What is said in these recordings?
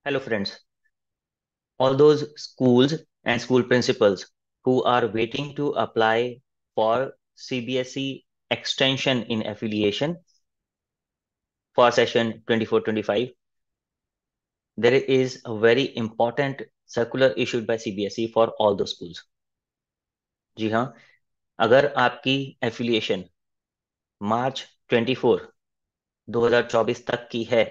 Hello, friends. All those schools and school principals who are waiting to apply for CBSE extension in affiliation for session 24-25, there is a very important circular issued by CBSE for all those schools. जी हाँ, अगर आपकी affiliation मार्च 24 2024 तक की है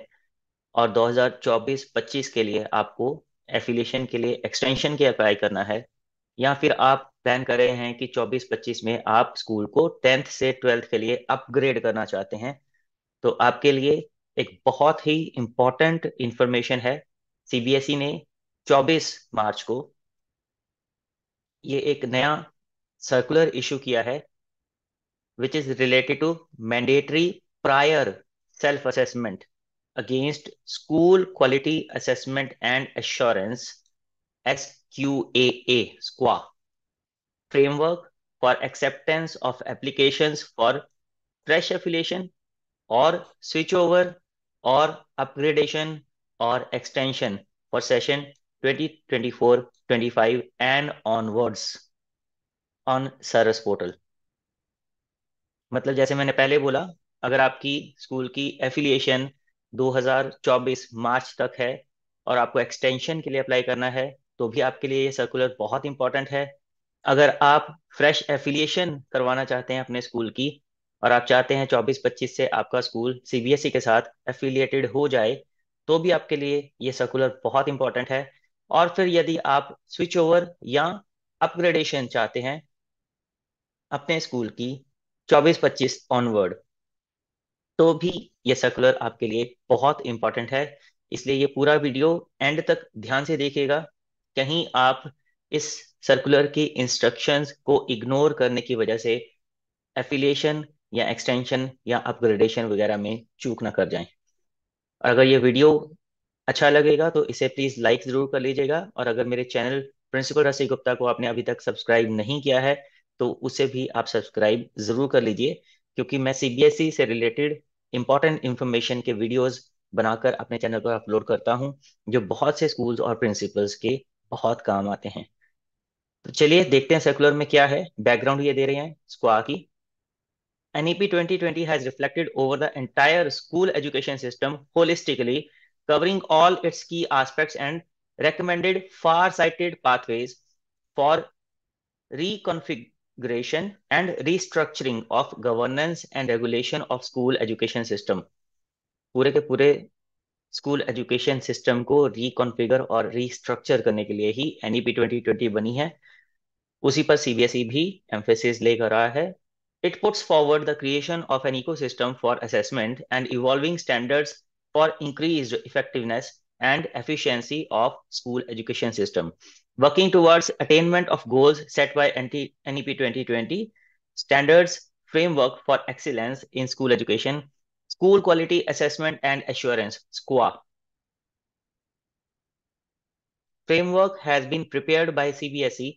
और 2024-25 के लिए आपको एफिलिएशन के लिए एक्सटेंशन के अप्लाई करना है, या फिर आप प्लान कर रहे हैं कि 24-25 में आप स्कूल को 10th से 12th के लिए अपग्रेड करना चाहते हैं, तो आपके लिए एक बहुत ही इंपॉर्टेंट इंफॉर्मेशन है। सीबीएसई ने 24 मार्च को ये एक नया सर्कुलर इशू किया है, which is related to mandatory prior self-assessment against School Quality Assessment and Assurance SQAA framework for acceptance of applications for fresh affiliation or switchover or upgradation or extension for session 2024-25 and onwards on Saras portal। मतलब जैसे मैंने पहले बोला, अगर आपकी school की affiliation 2024 मार्च तक है और आपको एक्सटेंशन के लिए अप्लाई करना है, तो भी आपके लिए ये सर्कुलर बहुत इंपॉर्टेंट है। अगर आप फ्रेश एफिलिएशन करवाना चाहते हैं अपने स्कूल की और आप चाहते हैं 24-25 से आपका स्कूल सीबीएसई के साथ एफिलिएटेड हो जाए, तो भी आपके लिए ये सर्कुलर बहुत इंपॉर्टेंट है। और फिर यदि आप स्विच ओवर या अपग्रेडेशन चाहते हैं अपने स्कूल की 24-25 ऑनवर्ड, तो भी ये सर्कुलर आपके लिए बहुत इंपॉर्टेंट है। इसलिए ये पूरा वीडियो एंड तक ध्यान से देखिएगा। कहीं आप इस सर्कुलर की इंस्ट्रक्शंस को इग्नोर करने की वजह से एफिलिएशन या एक्सटेंशन या अपग्रेडेशन वगैरह में चूक ना कर जाएं। और अगर ये वीडियो अच्छा लगेगा तो इसे प्लीज लाइक जरूर कर लीजिएगा, और अगर मेरे चैनल प्रिंसिपल रसी गुप्ता को आपने अभी तक सब्सक्राइब नहीं किया है तो उसे भी आप सब्सक्राइब जरूर कर लीजिए, क्योंकि मैं सीबीएसई से रिलेटेड इंपॉर्टेंट इंफॉर्मेशन के वीडियोस बनाकर अपने चैनल पर अपलोड करता हूं, जो बहुत से स्कूल्स और प्रिंसिपल्स के बहुत काम आते हैं। तो चलिए देखते हैं सर्कुलर में क्या है। बैकग्राउंड ये दे रहे हैं स्क्वा की। NEP 2020 has reflected over the entire school education system holistically, covering all its key aspects and recommended far-sighted pathways for reconfiguration and restructuring of governance and regulation of school education system। पूरे के पूरे school education system को reconfigure और restructure करने के लिए ही NEP 2020 बनी है। उसी पर सीबीएसई भी एम्फेसिस लेकर रहा है। It puts forward the creation of an ecosystem for assessment and evolving standards for increased effectiveness and efficiency of school education system, working towards attainment of goals set by NEP 2020, standards framework for excellence in school education, school quality assessment and assurance (SQA) framework has been prepared by CBSE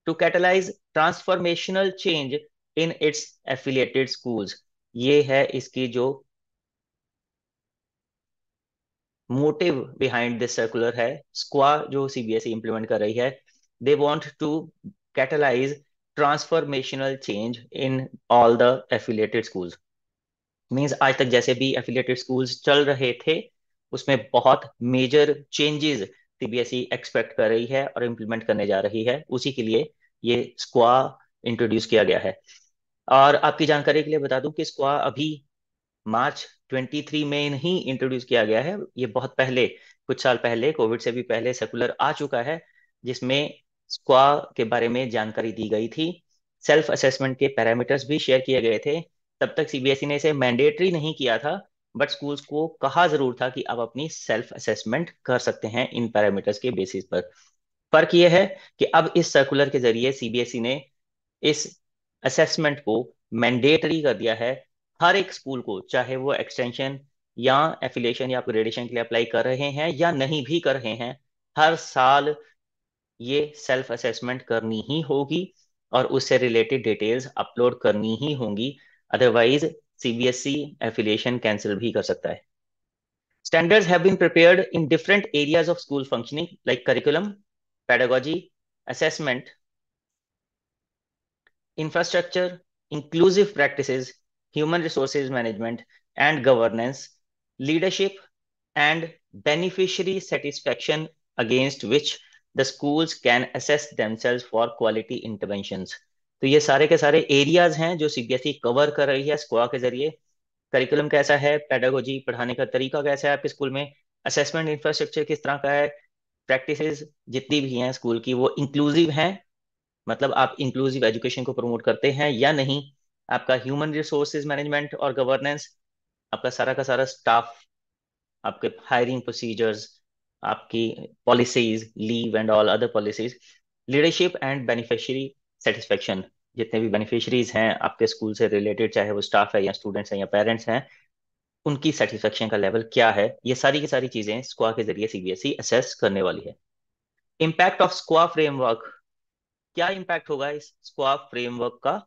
to catalyze transformational change in its affiliated schools। ये है इसकी जो motive behind this circular है। स्क्वा जो CBSE implement कर रही है, they want to catalyse transformational change in all the affiliated schools. Means आज तक जैसे भी एफिलिएटेड स्कूल्स चल रहे थे उसमें बहुत मेजर चेंजेस सीबीएसई एक्सपेक्ट कर रही है और इम्प्लीमेंट करने जा रही है। उसी के लिए ये स्क्वा इंट्रोड्यूस किया गया है। और आपकी जानकारी के लिए बता दूं कि स्क्वा अभी मार्च 23 में नहीं इंट्रोड्यूस किया गया है। ये बहुत पहले, कुछ साल पहले, कोविड से भी पहले सर्कुलर आ चुका है, जिसमें स्क्वा के बारे में जानकारी दी गई थी। सेल्फ असेसमेंट के पैरामीटर्स भी शेयर किए गए थे। तब तक सीबीएसई ने इसे मैंडेटरी नहीं किया था, बट स्कूल्स को कहा जरूर था कि आप अपनी सेल्फ असेसमेंट कर सकते हैं इन पैरामीटर्स के बेसिस पर। फर्क यह है कि अब इस सर्कुलर के जरिए सीबीएसई ने इस असेसमेंट को मैंडेटरी कर दिया है। हर एक स्कूल को, चाहे वो एक्सटेंशन या एफिलिएशन या अपग्रेडेशन के लिए अप्लाई कर रहे हैं या नहीं भी कर रहे हैं, हर साल ये सेल्फ असेसमेंट करनी ही होगी और उससे रिलेटेड डिटेल्स अपलोड करनी ही होंगी। अदरवाइज सीबीएसई एफिलिएशन कैंसिल भी कर सकता है। Standards have been prepared in different areas of school functioning like curriculum, pedagogy, assessment, infrastructure, inclusive practices, human resources management and governance, leadership, and beneficiary satisfaction against which the schools can assess themselves for quality interventions. तो ये सारे के सारे areas हैं जो CBSE cover कर रही है स्कोआ के जरिए। करिकुलम कैसा है, पेडागोजी पढ़ाने का तरीका कैसा है आपके स्कूल में, असेसमेंट इंफ्रास्ट्रक्चर किस तरह का है, प्रैक्टिसेस जितनी भी हैं स्कूल की वो इंक्लूसिव हैं, मतलब आप इंक्लूसिव एजुकेशन को प्रमोट करते हैं या नहीं, आपका ह्यूमन रिसोर्सेज मैनेजमेंट और गवर्नेंस, आपका सारा का सारा स्टाफ, आपके हायरिंग प्रोसीजर्स, आपकी policies, leave and all other policies, leadership and beneficiary satisfaction, जितने भी बेनिफिशरीज हैं आपके स्कूल से रिलेटेड, चाहे वो स्टाफ है या स्टूडेंट्स हैं या पेरेंट्स हैं, उनकी सेटिस्फेक्शन का लेवल क्या है, ये सारी की सारी चीजें स्क्वा के जरिए सीबीएसई असेस करने वाली है। इम्पैक्ट ऑफ स्क्वा फ्रेमवर्क, क्या इम्पैक्ट होगा इस स्क्वा फ्रेमवर्क का?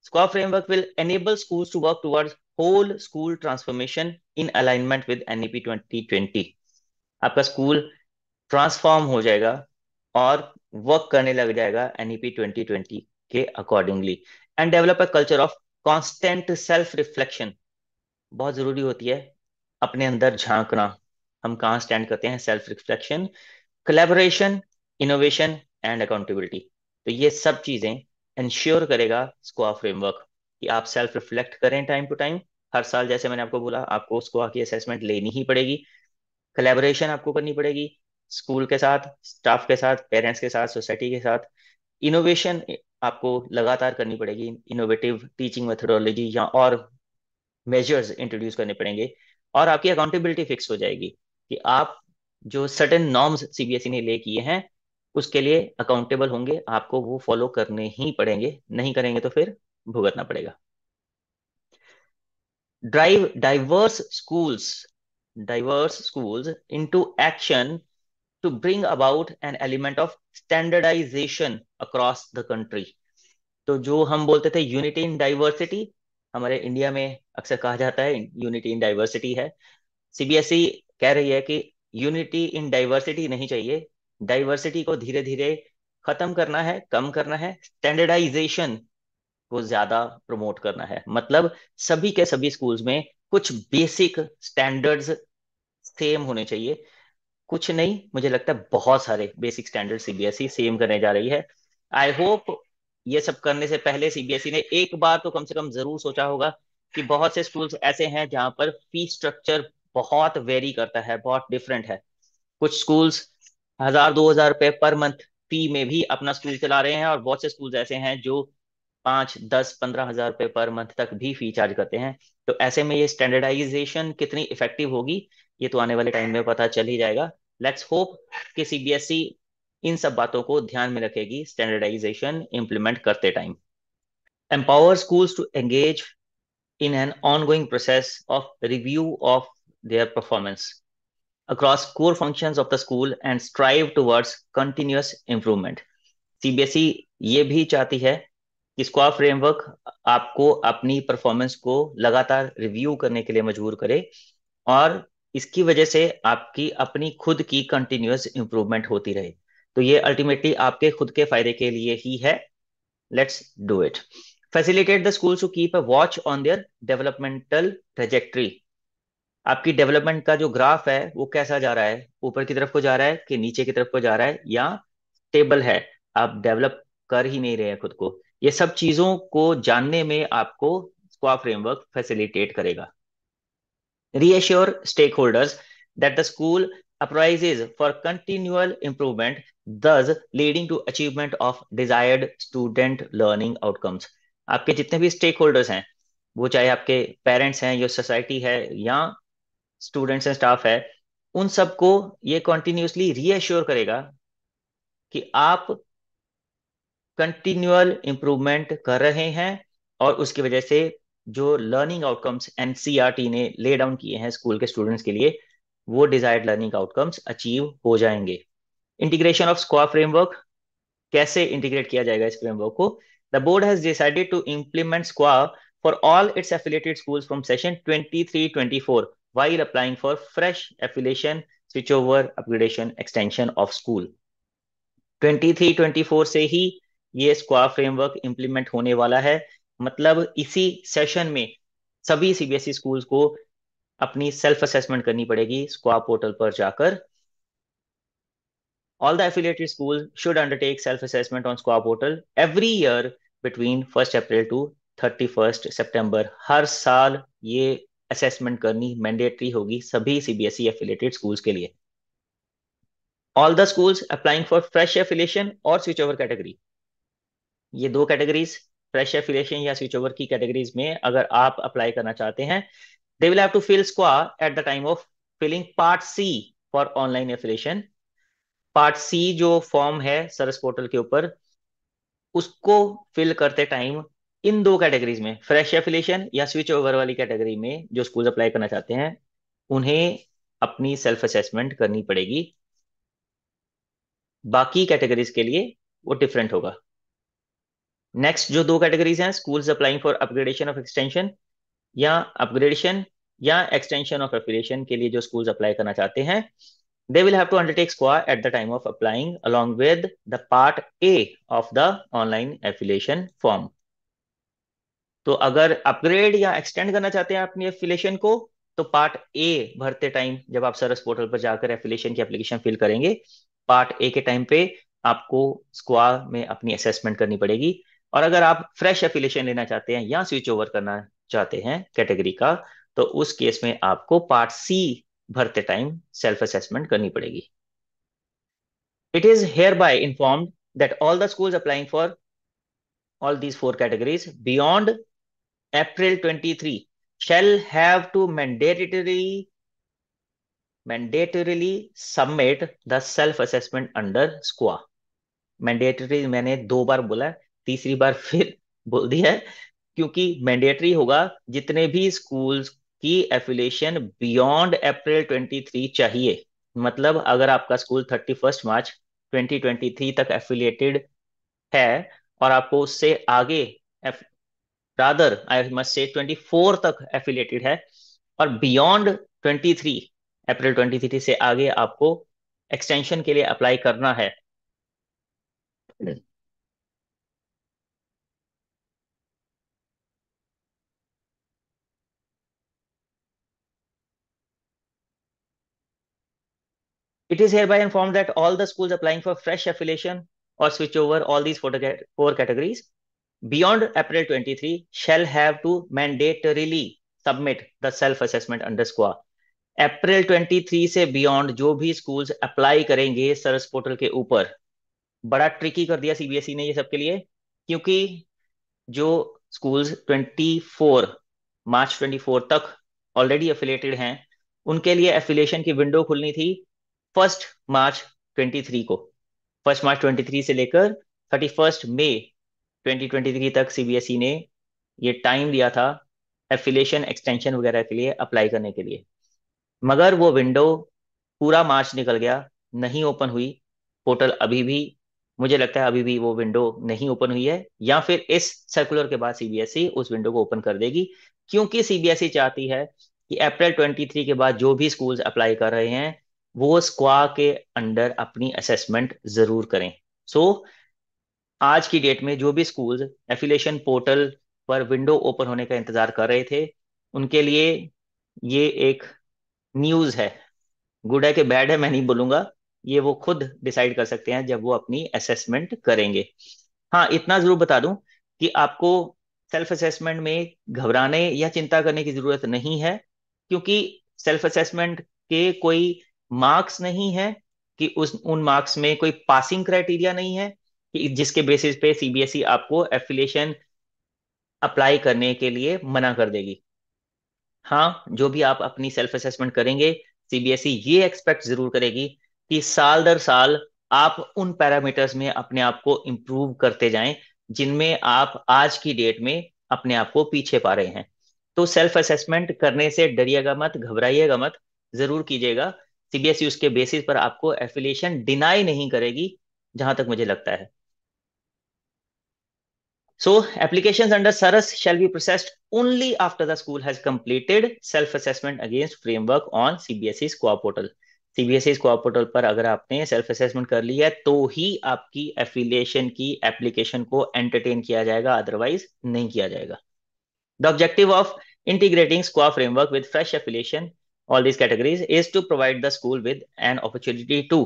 स्क्वा framework will enable schools to work towards whole school transformation in alignment with NEP 2020। आपका स्कूल ट्रांसफॉर्म हो जाएगा और वर्क करने लग जाएगा एनईपी 2020 के accordingly. And develop a culture of constant self reflection, बहुत जरूरी होती है अपने अंदर झांकना, हम कहाँ स्टैंड करते हैं, self reflection, collaboration, innovation and accountability. तो ये सब चीजें इंश्योर करेगा स्कोआ फ्रेमवर्क कि आप सेल्फ रिफ्लेक्ट करें टाइम टू टाइम। हर साल जैसे मैंने आपको बोला आपको स्कोआ की असेसमेंट लेनी ही पड़ेगी, कोलैबोरेशन आपको करनी पड़ेगी स्कूल के साथ, स्टाफ के साथ, पेरेंट्स के साथ, सोसाइटी के साथ, इनोवेशन आपको लगातार करनी पड़ेगी, इनोवेटिव टीचिंग मेथोडोलॉजी या और मेजर्स इंट्रोड्यूस करने पड़ेंगे, और आपकी अकाउंटेबिलिटी फिक्स हो जाएगी कि आप जो सर्टेन नॉर्म्स सीबीएसई ने ले किए हैं उसके लिए अकाउंटेबल होंगे, आपको वो फॉलो करने ही पड़ेंगे, नहीं करेंगे तो फिर भुगतना पड़ेगा। Drive diverse schools into action to bring about an element of standardization across the country। तो जो हम बोलते थे यूनिटी इन डाइवर्सिटी, हमारे इंडिया में अक्सर कहा जाता है यूनिटी इन डाइवर्सिटी है, सीबीएसई कह रही है कि यूनिटी इन डाइवर्सिटी नहीं चाहिए, डाइवर्सिटी को धीरे धीरे खत्म करना है, कम करना है, स्टैंडर्डाइजेशन को ज्यादा प्रमोट करना है। मतलब सभी के सभी स्कूल्स में कुछ बेसिक स्टैंडर्ड्स सेम होने चाहिए, कुछ नहीं, मुझे लगता है बहुत सारे बेसिक स्टैंडर्ड सीबीएसई सेम करने जा रही है। आई होप ये सब करने से पहले सीबीएसई ने एक बार तो कम से कम जरूर सोचा होगा कि बहुत से स्कूल्स ऐसे हैं जहां पर फीस स्ट्रक्चर बहुत वेरी करता है, बहुत डिफरेंट है। कुछ स्कूल्स 1,000-2,000 रुपए पर मंथ फी में भी अपना स्कूल चला रहे हैं, और बहुत से स्कूल्स ऐसे हैं जो 5, 10, 15 हजार रुपए पर मंथ तक भी फी चार्ज करते हैं। तो ऐसे में ये स्टैंडर्डाइजेशन कितनी इफेक्टिव होगी ये तो आने वाले टाइम में पता चल ही जाएगा। लेट्स होप कि सीबीएसई इन सब बातों को ध्यान में रखेगी स्टैंडर्डाइजेशन इंप्लीमेंट करते time. Empower schools to engage in an ongoing process of review of their performance across core functions of the school and strive towards continuous improvement। CBSE ये भी चाहती है कि स्क्वा फ्रेमवर्क आपको अपनी परफॉर्मेंस को लगातार रिव्यू करने के लिए मजबूर करे, और इसकी वजह से आपकी अपनी खुद की कंटिन्यूअस इंप्रूवमेंट होती रहे। तो ये अल्टीमेटली आपके खुद के फायदे के लिए ही है। Let's do it. Facilitate the schools to keep a watch on their developmental trajectory. आपकी डेवलपमेंट का जो ग्राफ है वो कैसा जा रहा है, ऊपर की तरफ को जा रहा है कि नीचे की तरफ को जा रहा है, या स्टेबल है, आप डेवलप कर ही नहीं रहे हैं खुद को, ये सब चीजों को जानने में आपको स्क्वा फ्रेमवर्क फैसिलिटेट करेगा। Reassure stakeholders that the school apprises for continual improvement, thus leading to achievement of desired student learning outcomes। आपके जितने भी स्टेक होल्डर्स हैं, वो चाहे आपके पेरेंट्स हैं या सोसाइटी है या स्टूडेंट्स एंड स्टाफ है, उन सबको ये कॉन्टिन्यूसली रीअश्योर करेगा कि आप कंटिन्यूअल इंप्रूवमेंट कर रहे हैं, और उसकी वजह से जो लर्निंग आउटकम्स एनसीईआरटी ने ले डाउन किए हैं स्कूल के स्टूडेंट्स के लिए, वो डिजायर्ड लर्निंग आउटकम्स अचीव हो जाएंगे। इंटीग्रेशन ऑफ स्क्वा फ्रेमवर्क, कैसे इंटीग्रेट किया जाएगा इस फ्रेमवर्क को? The board has decided to implement SQAA for all its affiliated schools from session 23-24 while applying for fresh affiliation, switchover, upgradation, extension of school. 23-24 से ही ये स्क्वा framework implement होने वाला है। मतलब इसी सेशन में सभी सीबीएसई स्कूल्स को अपनी सेल्फ असेसमेंट करनी पड़ेगी स्क्वा पोर्टल पर जाकर। All the affiliated schools should undertake self-assessment on SQA portal every year between 1st April to 31st September। हर साल ये असेसमेंट करनी मैंडेटरी होगी सभी सीबीएसई एफिलिएटेड स्कूल्स के लिए। All the schools applying for fresh affiliation और स्विच ओवर कैटेगरी, ये दो कैटेगरीज, फ्रेश एफिलिएशन या स्विच ओवर की कैटेगरीज में अगर आप अप्लाई करना चाहते हैं, they will have to fill SQAA at the time of filling part C for online affiliation. Part C जो फॉर्म है सरस पोर्टल के ऊपर, उसको फिल करते टाइम इन दो कैटेगरीज में, फ्रेश एफिलिएशन या स्विच ओवर वाली कैटेगरी में जो स्कूल अप्लाई करना चाहते हैं, उन्हें अपनी सेल्फ असेसमेंट करनी पड़ेगी। बाकी कैटेगरीज के लिए वो डिफरेंट होगा। नेक्स्ट जो दो कैटेगरीज हैं, schools applying for upgradation of extension या अपग्रेडेशन या एक्सटेंशन ऑफ एफिलिएशन के लिए जो स्कूल्स अप्लाई करना चाहते हैं, they will have to undertake SQA at the time of applying along with the part A of the online affiliation form। तो अगर अपग्रेड या एक्सटेंड करना चाहते हैं अपनी एफिलिएशन को, तो पार्ट ए भरते टाइम जब आप सरस पोर्टल पर जाकर एफिलिएशन की एप्लीकेशन फिल करेंगे, पार्ट ए के टाइम पे आपको स्क्वा में अपनी असेसमेंट करनी पड़ेगी। और अगर आप फ्रेश एफिलिएशन लेना चाहते हैं या स्विच ओवर करना चाहते हैं कैटेगरी का, तो उस केस में आपको पार्ट सी भरते टाइम सेल्फ असेसमेंट करनी पड़ेगी। It is hereby informed that all the schools applying for all these four categories beyond April 23 shall have to mandatorily submit the self assessment under SQA। Mandatory मैंने दो बार बोला, तीसरी बार फिर बोल दिया है, क्योंकि मैंडेटरी होगा। जितने भी स्कूल्स की एफिलिएशन बियॉन्ड अप्रैल 23 चाहिए, मतलब अगर आपका स्कूल 31 मार्च 2023 तक एफिलिएटेड है और आपको उससे आगे, रादर आई मस्ट से 24 तक एफिलिएटेड है, और बियॉन्ड 23 अप्रैल 23 से आगे आपको एक्सटेंशन के लिए अप्लाई करना है, it is hereby informed that all the schools applying for fresh affiliation or switch over all these four categories beyond April 23 shall have to mandatorily submit the self assessment under SQA। अप्रैल 23 से beyond जो भी schools apply करेंगे सरस portal के ऊपर, बड़ा tricky कर दिया CBSE ने ये सबके लिए, क्योंकि जो स्कूल्स 24 मार्च 24 तक ऑलरेडी एफिलिएटेड हैं, उनके लिए एफिलिएशन की विंडो खुलनी थी 1 मार्च 23 को। 1 मार्च 23 से लेकर 31 मई 2023 तक सीबीएसई ने ये टाइम दिया था एफिलिएशन एक्सटेंशन वगैरह के लिए अप्लाई करने के लिए। मगर वो विंडो पूरा मार्च निकल गया, नहीं ओपन हुई पोर्टल अभी भी। मुझे लगता है अभी भी वो विंडो नहीं ओपन हुई है, या फिर इस सर्कुलर के बाद सीबीएसई उस विंडो को ओपन कर देगी, क्योंकि सीबीएसई चाहती है कि अप्रैल 23 के बाद जो भी स्कूल्स अप्लाई कर रहे हैं वो स्क्वा के अंडर अपनी असेसमेंट जरूर करें। सो आज की डेट में जो भी स्कूल्स एफिलिएशन पोर्टल पर विंडो ओपन होने का इंतजार कर रहे थे, उनके लिए ये एक न्यूज है। गुड है कि बैड है मैं नहीं बोलूंगा, ये वो खुद डिसाइड कर सकते हैं जब वो अपनी असेसमेंट करेंगे। हाँ, इतना जरूर बता दूं कि आपको सेल्फ असेसमेंट में घबराने या चिंता करने की जरूरत नहीं है, क्योंकि सेल्फ असेसमेंट के कोई मार्क्स नहीं है, कि उस उन मार्क्स में कोई पासिंग क्राइटेरिया नहीं है कि जिसके बेसिस पे सीबीएसई आपको एफिलिएशन अप्लाई करने के लिए मना कर देगी। हाँ, जो भी आप अपनी सेल्फ असेसमेंट करेंगे, सीबीएसई ये एक्सपेक्ट जरूर करेगी कि साल दर साल आप उन पैरामीटर्स में अपने आप को इम्प्रूव करते जाएं जिनमें आप आज की डेट में अपने आप को पीछे पा रहे हैं। तो सेल्फ असेसमेंट करने से डरिएगा मत, घबराइएगा मत, जरूर कीजिएगा। सीबीएसई उसके बेसिस पर आपको एफिलिएशन डिनाई नहीं करेगी, जहां तक मुझे लगता है। So applications under SARAS shall be processed only after the school has completed self-assessment against framework on CBSE स्क्वा portal. CBSE SQAA portal पर अगर आपने सेल्फ असेसमेंट कर ली है तो ही आपकी एफिलिएशन की एप्लीकेशन को एंटरटेन किया जाएगा, अदरवाइज नहीं किया जाएगा। The objective of integrating SQA framework with fresh affiliation, all these categories, is to provide the school with an opportunity to,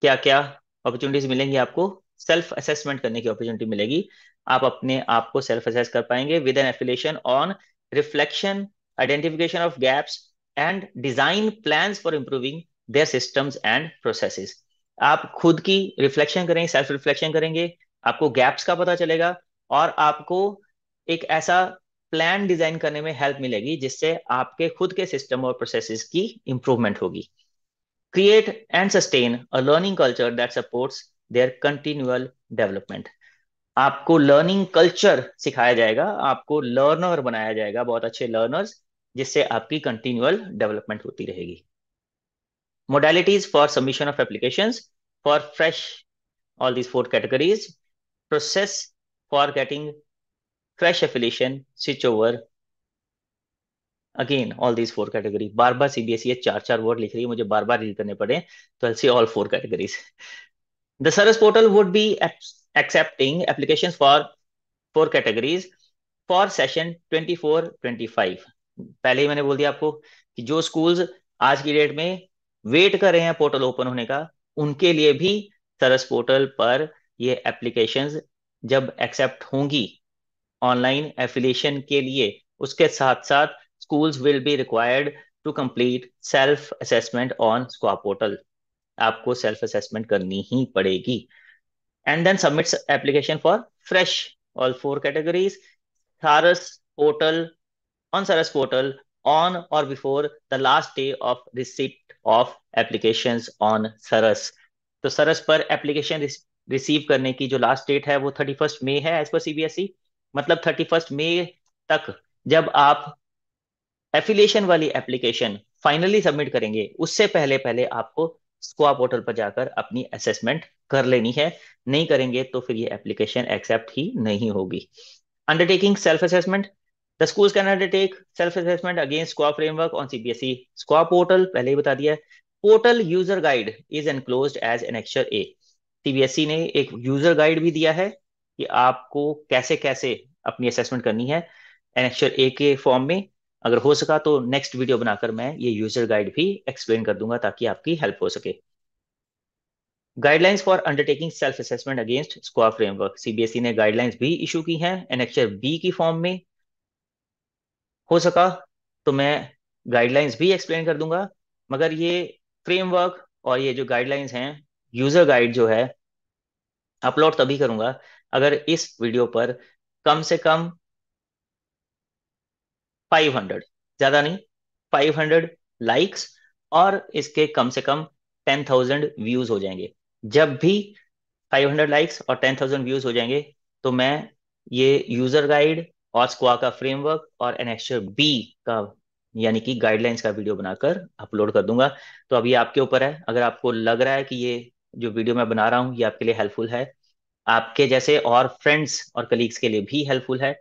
क्या क्या अपॉर्चुनिटीज मिलेंगी आपको? सेल्फ असेसमेंट करने की अपॉर्चुनिटी मिलेगी। आप अपने आप को सेल्फ असेस कर पाएंगे with an affiliation on reflection, identification of gaps and design plans for improving their systems and processes. आप खुद की रिफ्लेक्शन करेंगे, सेल्फ रिफ्लेक्शन करेंगे, आपको गैप्स का पता चलेगा और आपको एक ऐसा प्लान डिजाइन करने में हेल्प मिलेगी जिससे आपके खुद के सिस्टम और प्रोसेसेस की इंप्रूवमेंट होगी। Create and sustain a learning culture that supports their continual development. आपको लर्निंग कल्चर सिखाया जाएगा, आपको लर्नर बनाया जाएगा, बहुत अच्छे लर्नर्स, जिससे आपकी कंटिन्यूअल डेवलपमेंट होती रहेगी। Modalities for submission of applications for fresh, all these four categories. Process for getting fresh affiliation, switch over, again all these four category. Bar bar CBSE ये चार चार वर्ड लिख रही है, मुझे बार बार रीड करने पड़े, तो I see all four categories. The service portal would be accepting applications for four categories for session 24-25। पहले ही मैंने बोल दिया आपको कि जो स्कूल्स आज की डेट में वेट कर रहे हैं पोर्टल ओपन होने का, उनके लिए भी सरस पोर्टल पर ये एप्लीकेशंस जब एक्सेप्ट होंगी ऑनलाइन एफिलिएशन के लिए, उसके साथ साथ schools will be required to complete self assessment on SQAA portal. आपको सेल्फ असेसमेंट करनी ही पड़ेगी। And then submits application for fresh, all four categories, Saras portal, on Saras portal on or before the last day of receipt of applications on Saras। तो सरस पर application receive करने की जो last date है वो 31 मई है एज पर सीबीएसई। मतलब 31 मई तक जब आप एफिलिएशन वाली एप्लीकेशन फाइनली सबमिट करेंगे, उससे पहले पहले आपको स्क्वा पोर्टल पर जाकर अपनी असेसमेंट कर लेनी है। नहीं करेंगे तो फिर ये एप्लीकेशन एक्सेप्ट ही नहीं होगी। Undertaking self assessment, the schools can undertake self assessment against SQAA framework on CBSE SQAA portal, पहले ही बता दिया। Portal user guide is enclosed as annexure A. CBSE ने एक यूजर गाइड भी दिया है कि आपको कैसे कैसे अपनी असेसमेंट करनी है एनेक्चर ए के फॉर्म में। अगर हो सका तो नेक्स्ट वीडियो बनाकर मैं ये यूजर गाइड भी एक्सप्लेन कर दूंगा ताकि आपकी हेल्प हो सके। Guidelines for undertaking self assessment against SQAA framework, CBSE ने गाइडलाइंस भी इशू की हैं एनेक्चर बी की फॉर्म में। हो सका तो मैं गाइडलाइंस भी एक्सप्लेन कर दूंगा, मगर ये फ्रेमवर्क और ये जो गाइडलाइंस हैं, यूजर गाइड जो है, अपलोड तभी करूंगा अगर इस वीडियो पर कम से कम 500, ज्यादा नहीं, 500 लाइक्स और इसके कम से कम 10,000 व्यूज हो जाएंगे। जब भी 500 लाइक्स और 10,000 व्यूज हो जाएंगे तो मैं ये यूजर गाइड और स्क्वा का फ्रेमवर्क और एनेक्चर बी का यानी कि गाइडलाइंस का वीडियो बनाकर अपलोड कर दूंगा। तो अभी आपके ऊपर है, अगर आपको लग रहा है कि ये जो वीडियो मैं बना रहा हूँ ये आपके लिए हेल्पफुल है, आपके जैसे और फ्रेंड्स और कलीग्स के लिए भी हेल्पफुल है,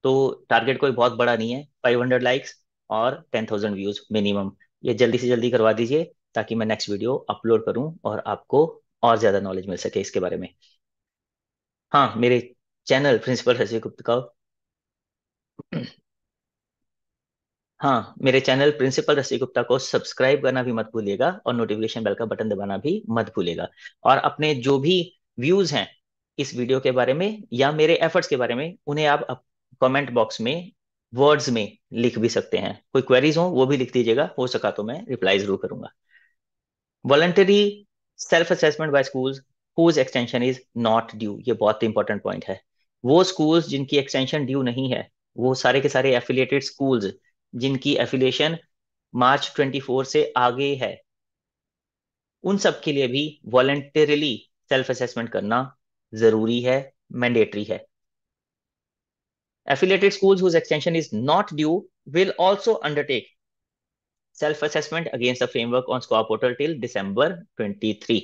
तो टारगेट कोई बहुत बड़ा नहीं है, 500 लाइक्स और 10,000 व्यूज मिनिमम, ये जल्दी से जल्दी करवा दीजिए ताकि मैं नेक्स्ट वीडियो अपलोड करूं और आपको और ज्यादा नॉलेज मिल सके इसके बारे में। हाँ, मेरे चैनल प्रिंसिपल शशि गुप्ता का, हाँ, मेरे चैनल प्रिंसिपल शशि गुप्ता को सब्सक्राइब करना भी मत भूलिएगा और नोटिफिकेशन बेल का बटन दबाना भी मत भूलिएगा। और अपने जो भी व्यूज हैं इस वीडियो के बारे में या मेरे एफर्ट्स के बारे में, उन्हें आप कमेंट बॉक्स में वर्ड्स में लिख भी सकते हैं। कोई क्वेरीज हो वो भी लिख दीजिएगा, हो सका तो मैं रिप्लाई जरूर करूंगा। Voluntary self assessment by schools whose extension is not due, ये बहुत इंपॉर्टेंट पॉइंट है। वो स्कूल्स जिनकी एक्सटेंशन ड्यू नहीं है, वो सारे के सारे एफिलिएटेड स्कूल्स जिनकी एफिलिएशन मार्च 24 से आगे है, उन सब के लिए भी वॉलंटरीली सेल्फ असेसमेंट करना जरूरी है, मैंडेटरी है। Affiliated schools whose extension is not due will also undertake self-assessment against the framework on SCOA portal till December 23।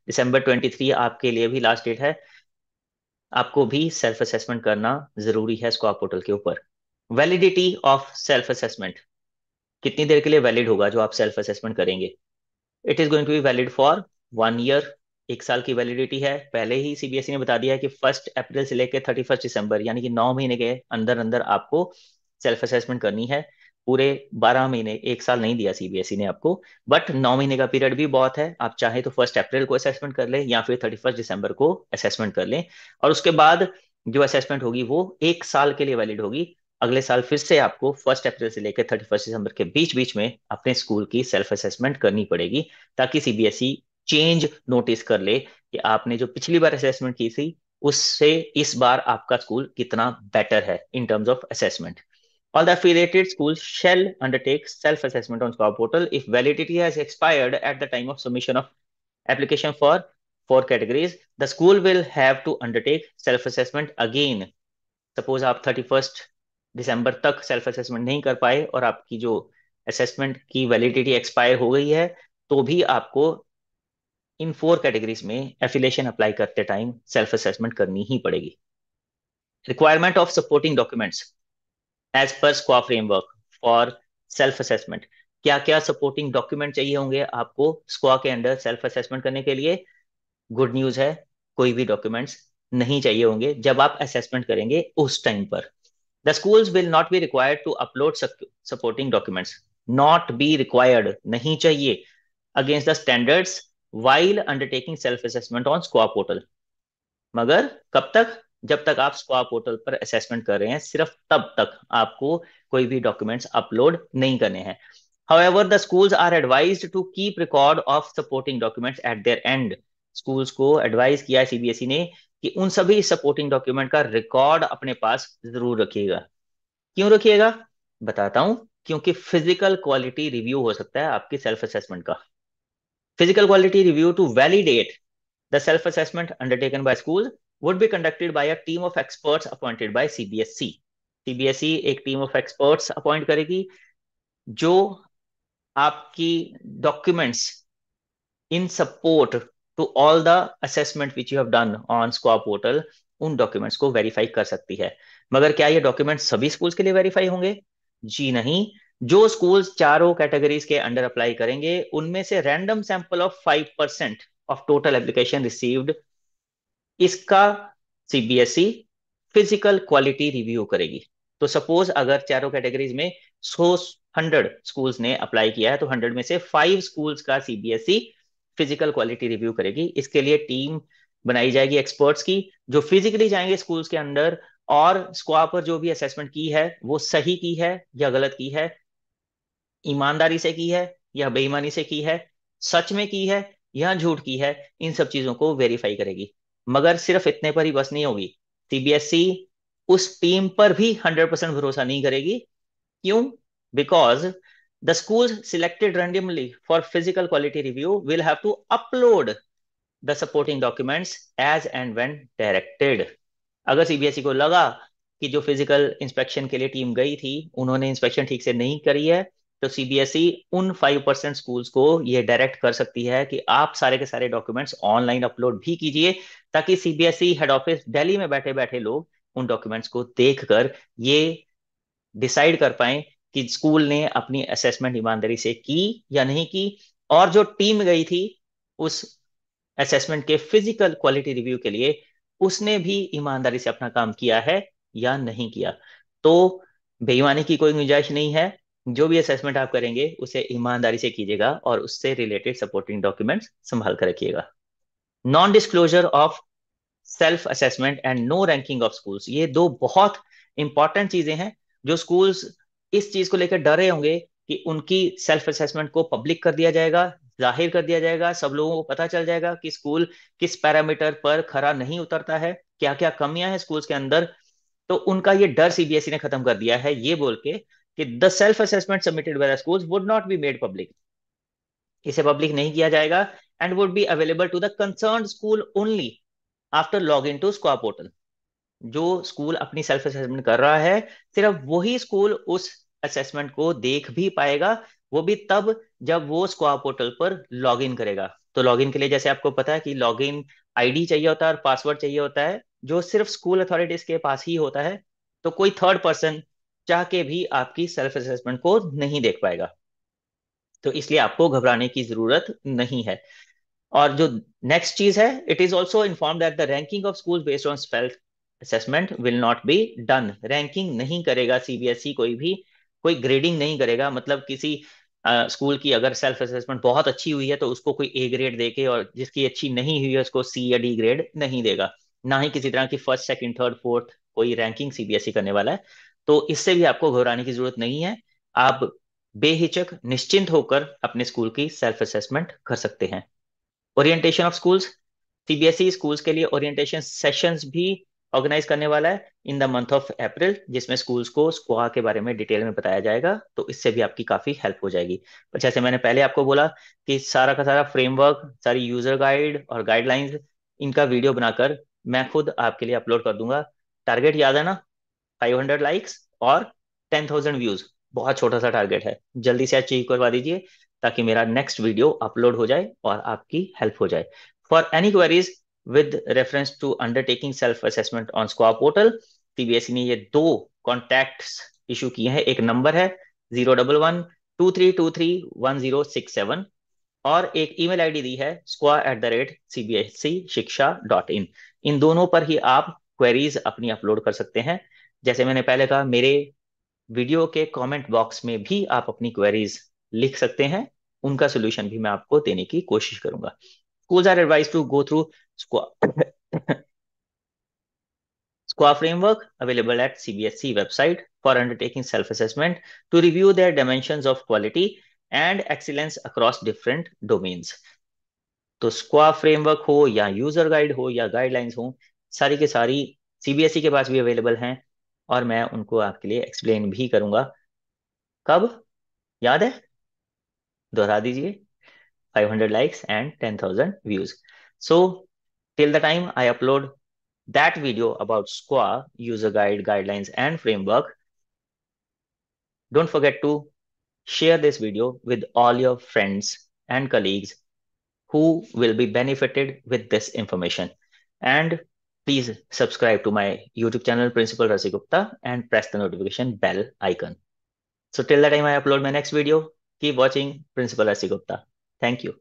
December 23 आपके लिए भी लास्ट डेट है। आपको भी सेल्फ असेसमेंट करना जरूरी है स्कॉर पोर्टल के ऊपर। वैलिडिटी ऑफ सेल्फ असेसमेंट, कितनी देर के लिए वैलिड होगा जो आप सेल्फ असेसमेंट करेंगे? It is going to be valid for 1 year. 1 साल की वैलिडिटी है। पहले ही सीबीएसई ने बता दिया है कि 1 अप्रैल से लेकर 31 दिसंबर, यानी कि 9 महीने के अंदर अंदर आपको सेल्फ असेसमेंट करनी है। पूरे 12 महीने, 1 साल नहीं दिया सीबीएसई ने आपको, बट 9 महीने का पीरियड भी बहुत है। आप चाहे तो 1 अप्रैल को असेसमेंट कर लें या फिर 31 दिसंबर को असेसमेंट कर लें, और उसके बाद जो असेसमेंट होगी वो 1 साल के लिए वैलिड होगी। अगले साल फिर से आपको 1 अप्रैल से लेकर 31 दिसंबर के बीच बीच में अपने स्कूल की सेल्फ असेसमेंट करनी पड़ेगी, ताकि सीबीएसई चेंज नोटिस कर ले कि आपने जो पिछली बार असेसमेंट की थी उससे इस बार आपका स्कूल कितना बेटर है in terms of assessment. All the affiliated schools shall undertake self-assessment on SCORE portal if validity has expired at the time of submission of application for 4 categories. The school will have to undertake self-assessment again. Suppose आप 31 दिसंबर तक self assessment नहीं कर पाए और आपकी जो assessment की validity expire हो गई है, तो भी आपको इन 4 कैटेगरीज में एफिलेशन अप्लाई करते टाइम सेल्फ असेसमेंट करनी ही पड़ेगी। Requirement of supporting documents as per SQAA framework for self assessment. क्या क्या सपोर्टिंग डॉक्यूमेंट चाहिए होंगे आपको स्क्वा के अंडर सेल्फ असेसमेंट करने के लिए? गुड न्यूज है, कोई भी डॉक्यूमेंट्स नहीं चाहिए होंगे जब आप असेसमेंट करेंगे उस टाइम पर। The schools will not be required to upload supporting documents. Not be required, नहीं चाहिए, against the standards while undertaking self-assessment on SQA portal. मगर कब तक? जब तक आप स्क्वा पोर्टल पर असेसमेंट कर रहे हैं, सिर्फ तब तक आपको कोई भी डॉक्यूमेंट्स अपलोड नहीं करने हैं। However, the schools are advised to keep record of supporting documents at their end. Schools को एडवाइस किया है सीबीएसई ने कि उन सभी सपोर्टिंग डॉक्यूमेंट का रिकॉर्ड अपने पास जरूर रखिएगा। क्यों रखिएगा? बताता हूं। क्योंकि फिजिकल क्वालिटी रिव्यू हो सकता है आपकी सेल्फ असेसमेंट का। Physical quality review to validate the self-assessment undertaken by schools would be conducted by a team of experts appointed by CBSE. CBSE एक टीम ऑफ एक्सपर्ट्स अपॉइंट करेगी जो आपकी documents in support to all the assessment which you have done on SQAA portal, उन documents को verify कर सकती है। मगर क्या ये डॉक्यूमेंट्स सभी स्कूल्स के लिए वेरीफाई होंगे? जी नहीं। जो स्कूल्स चारों कैटेगरीज के अंडर अप्लाई करेंगे उनमें से random sample of 5% of total application received, इसका सीबीएसई फिजिकल क्वालिटी रिव्यू करेगी। तो सपोज अगर चारों कैटेगरीज में 100 स्कूल्स ने अप्लाई किया है, तो 100 में से 5 स्कूल्स का सीबीएसई फिजिकल क्वालिटी रिव्यू करेगी। इसके लिए टीम बनाई जाएगी एक्सपर्ट्स की, जो फिजिकली जाएंगे स्कूल्स के अंदर और स्क्वा पर जो भी असेसमेंट की है वो सही की है या गलत की है, ईमानदारी से की है या बेईमानी से की है, सच में की है या झूठ की है, इन सब चीजों को वेरीफाई करेगी। मगर सिर्फ इतने पर ही बस नहीं होगी। सीबीएसई उस टीम पर भी 100% भरोसा नहीं करेगी। क्यों? Because the school selected randomly for physical quality review will have to upload the supporting documents as and when directed. अगर सीबीएसई को लगा कि जो फिजिकल इंस्पेक्शन के लिए टीम गई थी उन्होंने इंस्पेक्शन ठीक से नहीं करी है, तो सीबीएसई उन 5% स्कूल्स को ये डायरेक्ट कर सकती है कि आप सारे के सारे डॉक्यूमेंट्स ऑनलाइन अपलोड भी कीजिए, ताकि सीबीएसई हेड ऑफिस दिल्ली में बैठे बैठे लोग उन डॉक्यूमेंट्स को देखकर ये डिसाइड कर पाए कि स्कूल ने अपनी असेसमेंट ईमानदारी से की या नहीं की, और जो टीम गई थी उस असेसमेंट के फिजिकल क्वालिटी रिव्यू के लिए उसने भी ईमानदारी से अपना काम किया है या नहीं किया। तो बेईमानी की कोई गुंजाइश नहीं है। जो भी असेसमेंट आप करेंगे उसे ईमानदारी से कीजिएगा और उससे रिलेटेड सपोर्टिंग डॉक्यूमेंट्स संभाल कर रखिएगा। Non disclosure of self assessment and no ranking of schools, ये दो बहुत इंपॉर्टेंट चीजें हैं। जो स्कूल्स इस चीज को लेकर डरे होंगे कि उनकी सेल्फ असेसमेंट को पब्लिक कर दिया जाएगा, जाहिर कर दिया जाएगा, सब लोगों को पता चल जाएगा कि स्कूल किस पैरामीटर पर खरा नहीं उतरता है, क्या क्या कमियां हैं स्कूल्स के अंदर, तो उनका ये डर सीबीएसई ने खत्म कर दिया है ये बोल के कि the self assessment submitted by the schools would not be made public. इसे पब्लिक नहीं किया जाएगा and would be available to the concerned school only after log in to SQAA portal. जो स्कूल अपनी सेल्फ असेसमेंट कर रहा है सिर्फ वही स्कूल उस असेसमेंट को देख भी पाएगा, वो भी तब जब वो स्क्वा पोर्टल पर लॉग इन करेगा। तो लॉग इन के लिए जैसे आपको पता है कि लॉग इन आईडी चाहिए होता है और पासवर्ड चाहिए होता है, जो सिर्फ स्कूल अथॉरिटीज के पास ही होता है, तो कोई थर्ड पर्सन चाह के भी आपकी सेल्फ असेसमेंट को नहीं देख पाएगा। तो इसलिए आपको घबराने की जरूरत नहीं है। और जो नेक्स्ट चीज है, it is also inform that the ranking of school based on self assessment will not be done. Ranking नहीं करेगा सीबीएसई, कोई भी कोई ग्रेडिंग नहीं करेगा। मतलब किसी स्कूल की अगर सेल्फ असेसमेंट बहुत अच्छी हुई है तो उसको कोई ए ग्रेड देके, और जिसकी अच्छी नहीं हुई है उसको सी या डी ग्रेड नहीं देगा। ना ही किसी तरह की फर्स्ट सेकंड थर्ड फोर्थ कोई रैंकिंग सीबीएसई करने वाला है। तो इससे भी आपको घबराने की जरूरत नहीं है। आप बेहिचक निश्चिंत होकर अपने स्कूल की सेल्फ असेसमेंट कर सकते हैं। Orientation of schools, CBSE schools के लिए ओरिएंटेशन सेशंस भी ऑर्गेनाइज करने वाला है in the month of April, जिसमें स्कूल्स को स्कोआ के बारे में डिटेल में बताया जाएगा। तो इससे भी आपकी काफी हेल्प हो जाएगी। पर जैसे मैंने पहले आपको बोला कि सारा का सारा फ्रेमवर्क, सारी यूजर गाइड और गाइडलाइंस, इनका वीडियो बनाकर मैं खुद आपके लिए अपलोड कर दूंगा। टारगेट याद है ना? 500 लाइक्स और 10,000 व्यूज। बहुत छोटा सा टारगेट है, जल्दी से अचीव करवा दीजिए ताकि मेरा नेक्स्ट वीडियो अपलोड हो जाए और आपकी हेल्प हो जाए। For any queries with reference to undertaking self assessment on SQAA portal, CBSE ने ये दो कॉन्टैक्ट्स इशू किए हैं। एक नंबर है 011-2323-1067, और एक ईमेल आईडी दी है squaw@cbscशिक्षा.in। इन दोनों पर ही आप क्वेरीज अपनी अपलोड कर सकते हैं। जैसे मैंने पहले कहा, मेरे वीडियो के कमेंट बॉक्स में भी आप अपनी क्वेरीज लिख सकते हैं। उनका सोल्यूशन भी मैं आपको देने की कोशिश करूंगा। Schools are advised to go through SQA framework available at CBSE website for undertaking self-assessment to review their dimensions of quality and excellence across different domains। तो स्क्वा फ्रेमवर्क हो या यूजर गाइड हो या गाइडलाइंस हो, सारी के सारी सीबीएसई के पास भी अवेलेबल हैं, और मैं उनको आपके लिए एक्सप्लेन भी करूंगा। कब? याद है? दोहरा दीजिए। 500 likes and 10,000 views. So, till the time I upload that video about SQA, user guide, guidelines, and framework, don't forget to share this video with all your friends and colleagues who will be benefited with this information. And please subscribe to my YouTube channel, Principal Rasi Gupta, and press the notification bell icon. So till the time I upload my next video, keep watching Principal Rasi Gupta. Thank you.